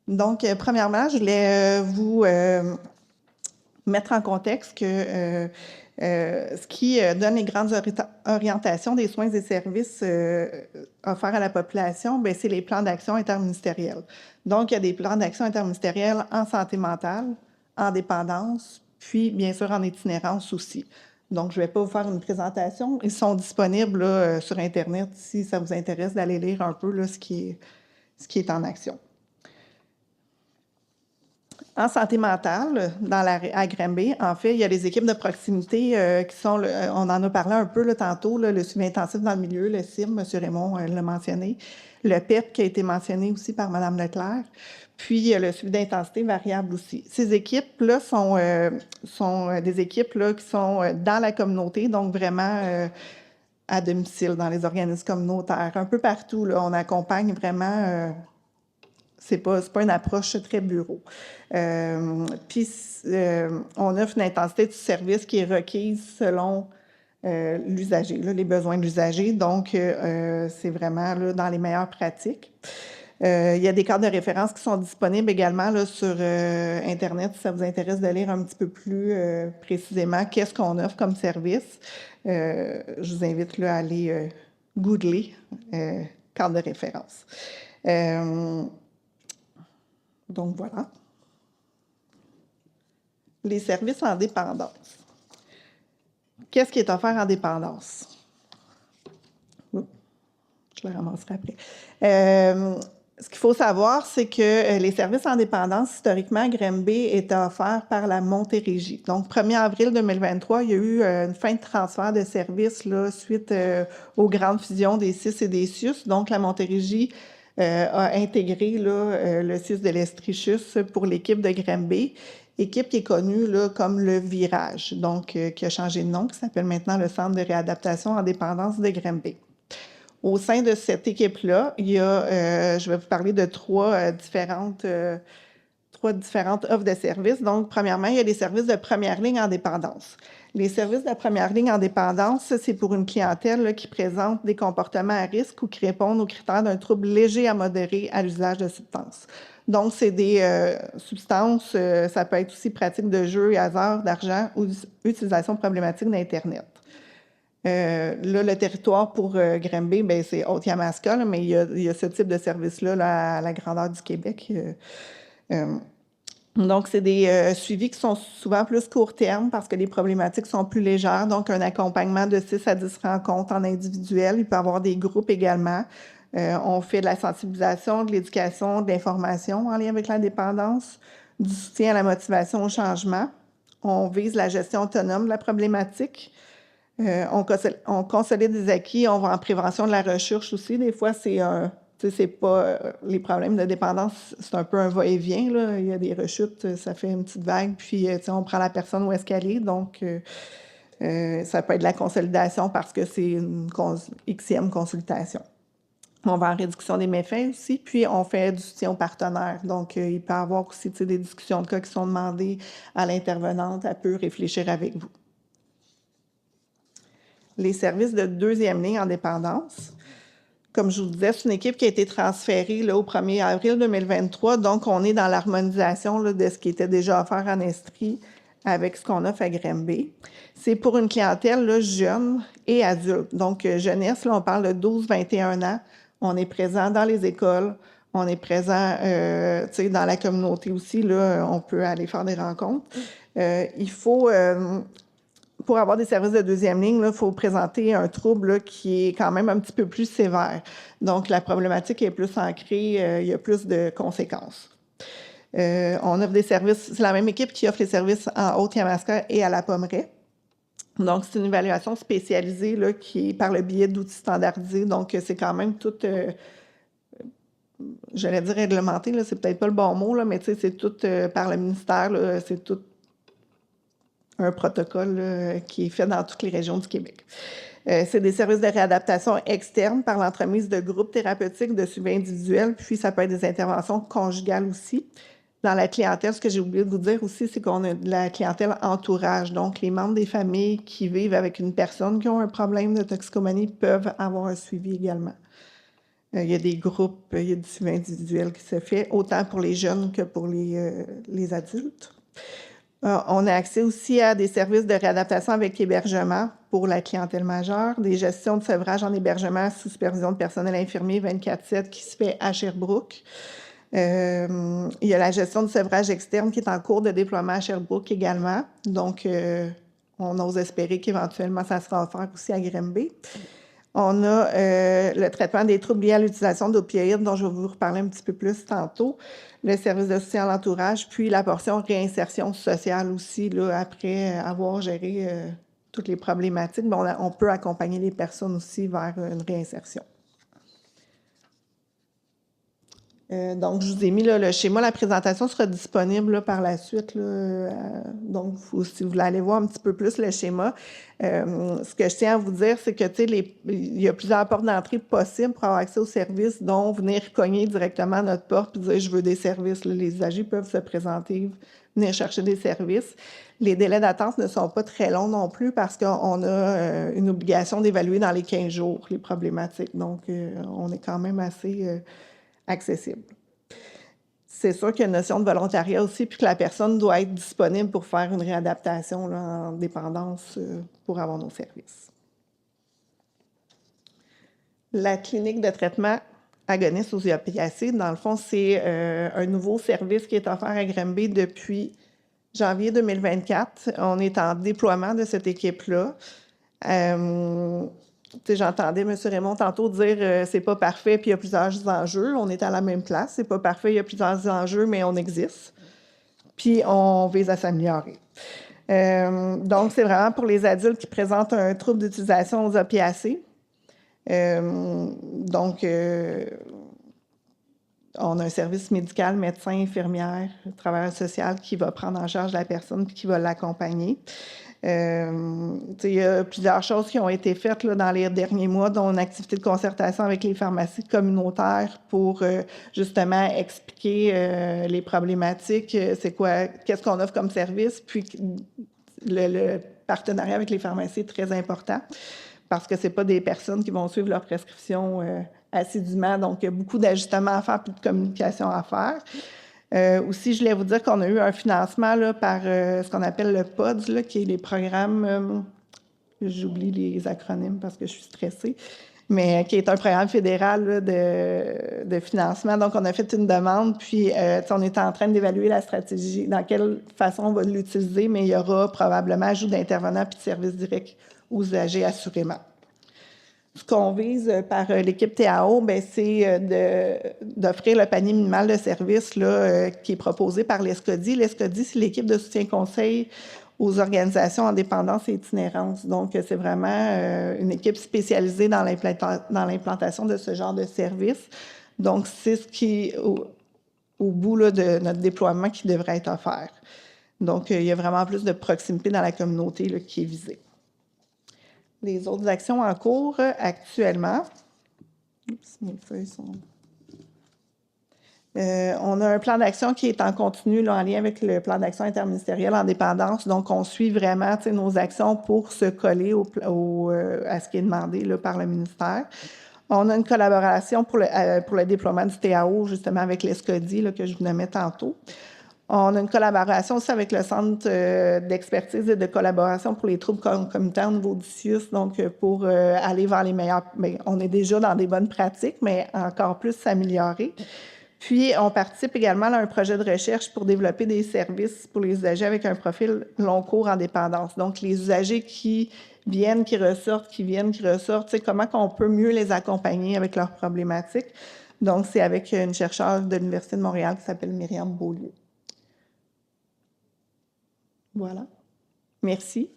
Donc, premièrement, je voulais vous mettre en contexte que ce qui donne les grandes orientations des soins et services offerts à la population, bien, c'est les plans d'action interministériels. Donc, il y a des plans d'action interministériels en santé mentale, en dépendance, puis bien sûr en itinérance aussi. Donc, je ne vais pas vous faire une présentation. Ils sont disponibles là, sur Internet si ça vous intéresse d'aller lire un peu là, ce qui est en action. En santé mentale, à Granby, en fait, il y a les équipes de proximité qui sont, on en a parlé un peu là, tantôt, là, le suivi intensif dans le milieu, le CIM, M. Raymond l'a mentionné, le PEP qui a été mentionné aussi par Mme Leclerc, puis le suivi d'intensité variable aussi. Ces équipes-là sont des équipes là, qui sont dans la communauté, donc vraiment à domicile, dans les organismes communautaires, un peu partout. Là, on accompagne vraiment c'est pas une approche très bureau. Puis, on offre une intensité de service qui est requise selon l'usager, les besoins de l'usager. Donc, c'est vraiment là, dans les meilleures pratiques. Il y a des cadres de référence qui sont disponibles également là, sur Internet si ça vous intéresse de lire un petit peu plus précisément qu'est-ce qu'on offre comme service. Je vous invite là, à aller googler cadre de référence. Donc, voilà. Les services en dépendance. Qu'est-ce qui est offert en dépendance? Je le ramasserai après. Ce qu'il faut savoir, c'est que les services en dépendance, historiquement, à Granby, étaient offerts par la Montérégie. Donc, 1er avril 2023, il y a eu une fin de transfert de services là, suite aux grandes fusions des CIS et des CIUS. Donc, la Montérégie a intégré là, le CIUS de l'Estrichus pour l'équipe de Granby, équipe qui est connue là, comme le Virage, donc qui a changé de nom, qui s'appelle maintenant le Centre de réadaptation en dépendance de Granby. Au sein de cette équipe-là, il y a, je vais vous parler de trois différentes offres de services. Donc, premièrement, il y a les services de première ligne en dépendance. Les services de première ligne en dépendance, c'est pour une clientèle là, qui présente des comportements à risque ou qui répondent aux critères d'un trouble léger à modéré à l'usage de substances. Donc, c'est des substances, ça peut être aussi pratique de jeux et hasard, d'argent ou utilisation problématique d'Internet. Là, le territoire pour Granby, ben, c'est Haute-Yamaska, mais il y a ce type de service-là là, à la grandeur du Québec. Donc, c'est des suivis qui sont souvent plus court terme parce que les problématiques sont plus légères. Donc, un accompagnement de 6 à 10 rencontres en individuel. Il peut y avoir des groupes également. On fait de la sensibilisation, de l'éducation, de l'information en lien avec la dépendance, du soutien à la motivation au changement. On vise la gestion autonome de la problématique. On consolide des acquis, on va en prévention de la recherche aussi. Des fois, c'est pas les problèmes de dépendance, c'est un peu un va-et-vient. Là. Il y a des rechutes, ça fait une petite vague, puis on prend la personne où est-ce qu'elle est. Donc, ça peut être de la consolidation parce que c'est une Xème consultation. On va en réduction des méfaits aussi, puis on fait du soutien aux partenaires. Donc, il peut y avoir aussi des discussions de cas qui sont demandées à l'intervenante. Elle peut réfléchir avec vous. Les services de deuxième ligne en dépendance. Comme je vous disais, c'est une équipe qui a été transférée là, au 1er avril 2023. Donc, on est dans l'harmonisation de ce qui était déjà offert en Estrie avec ce qu'on offre à Granby. C'est pour une clientèle là, jeune et adulte. Donc, jeunesse, là, on parle de 12-21 ans. On est présent dans les écoles. On est présent dans la communauté aussi. Là, on peut aller faire des rencontres. Il faut... pour avoir des services de deuxième ligne, il faut présenter un trouble là, qui est quand même un petit peu plus sévère. Donc, la problématique est plus ancrée, il y a plus de conséquences. On offre des services, c'est la même équipe qui offre les services en Haute-Yamaska et à la Pommeraye. Donc, c'est une évaluation spécialisée là, qui est par le biais d'outils standardisés. Donc, c'est quand même tout, j'allais dire réglementé, là, c'est peut-être pas le bon mot, là, mais c'est tout par le ministère, là, c'est tout un protocole là, qui est fait dans toutes les régions du Québec. C'est des services de réadaptation externes par l'entremise de groupes thérapeutiques de suivi individuel, puis ça peut être des interventions conjugales aussi. Dans la clientèle, ce que j'ai oublié de vous dire aussi, c'est qu'on a de la clientèle entourage. Donc, les membres des familles qui vivent avec une personne qui a un problème de toxicomanie peuvent avoir un suivi également. Il y a des groupes, il y a du suivi individuel qui se fait, autant pour les jeunes que pour les adultes. On a accès aussi à des services de réadaptation avec hébergement pour la clientèle majeure, des gestions de sevrage en hébergement sous supervision de personnel infirmier 24/7 qui se fait à Sherbrooke. Il y a la gestion de sevrage externe qui est en cours de déploiement à Sherbrooke également. Donc, on ose espérer qu'éventuellement, ça sera offert aussi à Granby. On a le traitement des troubles liés à l'utilisation d'opioïdes, dont je vais vous reparler un petit peu plus tantôt, le service de soutien à l'entourage, puis la portion réinsertion sociale aussi, là, après avoir géré toutes les problématiques. Bon, on peut accompagner les personnes aussi vers une réinsertion. Donc, je vous ai mis là, le schéma. La présentation sera disponible là, par la suite. Là, donc, si vous voulez aller voir un petit peu plus le schéma, ce que je tiens à vous dire, c'est que il y a plusieurs portes d'entrée possibles pour avoir accès aux services, dont venir cogner directement à notre porte et dire « je veux des services ». Là, les usagers peuvent se présenter, venir chercher des services. Les délais d'attente ne sont pas très longs non plus parce qu'on a une obligation d'évaluer dans les 15 jours les problématiques. Donc, on est quand même assez accessible. C'est sûr qu'il y a une notion de volontariat aussi, puis que la personne doit être disponible pour faire une réadaptation là, en dépendance pour avoir nos services. La clinique de traitement agoniste aux opiacés, dans le fond, c'est un nouveau service qui est offert à Granby depuis janvier 2024. On est en déploiement de cette équipe-là. J'entendais M. Raymond tantôt dire c'est pas parfait, puis il y a plusieurs enjeux. On est à la même place. C'est pas parfait, il y a plusieurs enjeux, mais on existe. Puis on vise à s'améliorer. Donc, c'est vraiment pour les adultes qui présentent un trouble d'utilisation aux opiacés. Donc, on a un service médical, médecin, infirmière, travailleur social qui va prendre en charge la personne et qui va l'accompagner. Il y a plusieurs choses qui ont été faites là, dans les derniers mois, dont une activité de concertation avec les pharmacies communautaires pour justement expliquer les problématiques, c'est quoi, qu'est-ce qu'on offre comme service, puis le partenariat avec les pharmacies est très important parce que ce n'est pas des personnes qui vont suivre leur prescription assidûment, donc il y a beaucoup d'ajustements à faire puis de communication à faire. Aussi, je voulais vous dire qu'on a eu un financement là, par ce qu'on appelle le PODS, là, qui est les programmes, j'oublie les acronymes parce que je suis stressée, mais qui est un programme fédéral là, de financement. Donc, on a fait une demande, puis on est en train d'évaluer la stratégie, dans quelle façon on va l'utiliser, mais il y aura probablement ajout d'intervenants puis de services directs aux usagers, assurément. Ce qu'on vise par l'équipe TAO, c'est d'offrir le panier minimal de services là, qui est proposé par l'ESCODI. L'ESCODI, c'est l'équipe de soutien-conseil aux organisations en dépendance et itinérance. Donc, c'est vraiment une équipe spécialisée dans l'implantation de ce genre de services. Donc, c'est ce qui, au bout là, de notre déploiement, qui devrait être offert. Donc, il y a vraiment plus de proximité dans la communauté là, qui est visée. Les autres actions en cours actuellement. Oups, mes feuilles sont... on a un plan d'action qui est en continu là, en lien avec le plan d'action interministériel en dépendance. Donc, on suit vraiment nos actions pour se coller à ce qui est demandé là, par le ministère. On a une collaboration pour le déploiement du TAO, justement, avec l'ESCODI que je vous nommais tantôt. On a une collaboration aussi avec le Centre d'expertise et de collaboration pour les troubles concomitants au niveau du CIUS, donc pour aller vers les meilleurs... on est déjà dans des bonnes pratiques, mais encore plus s'améliorer. Puis, on participe également à un projet de recherche pour développer des services pour les usagers avec un profil long cours en dépendance. Donc, les usagers qui viennent, qui ressortent, comment on peut mieux les accompagner avec leurs problématiques. Donc, c'est avec une chercheure de l'Université de Montréal qui s'appelle Myriam Beaulieu. Voilà. Merci.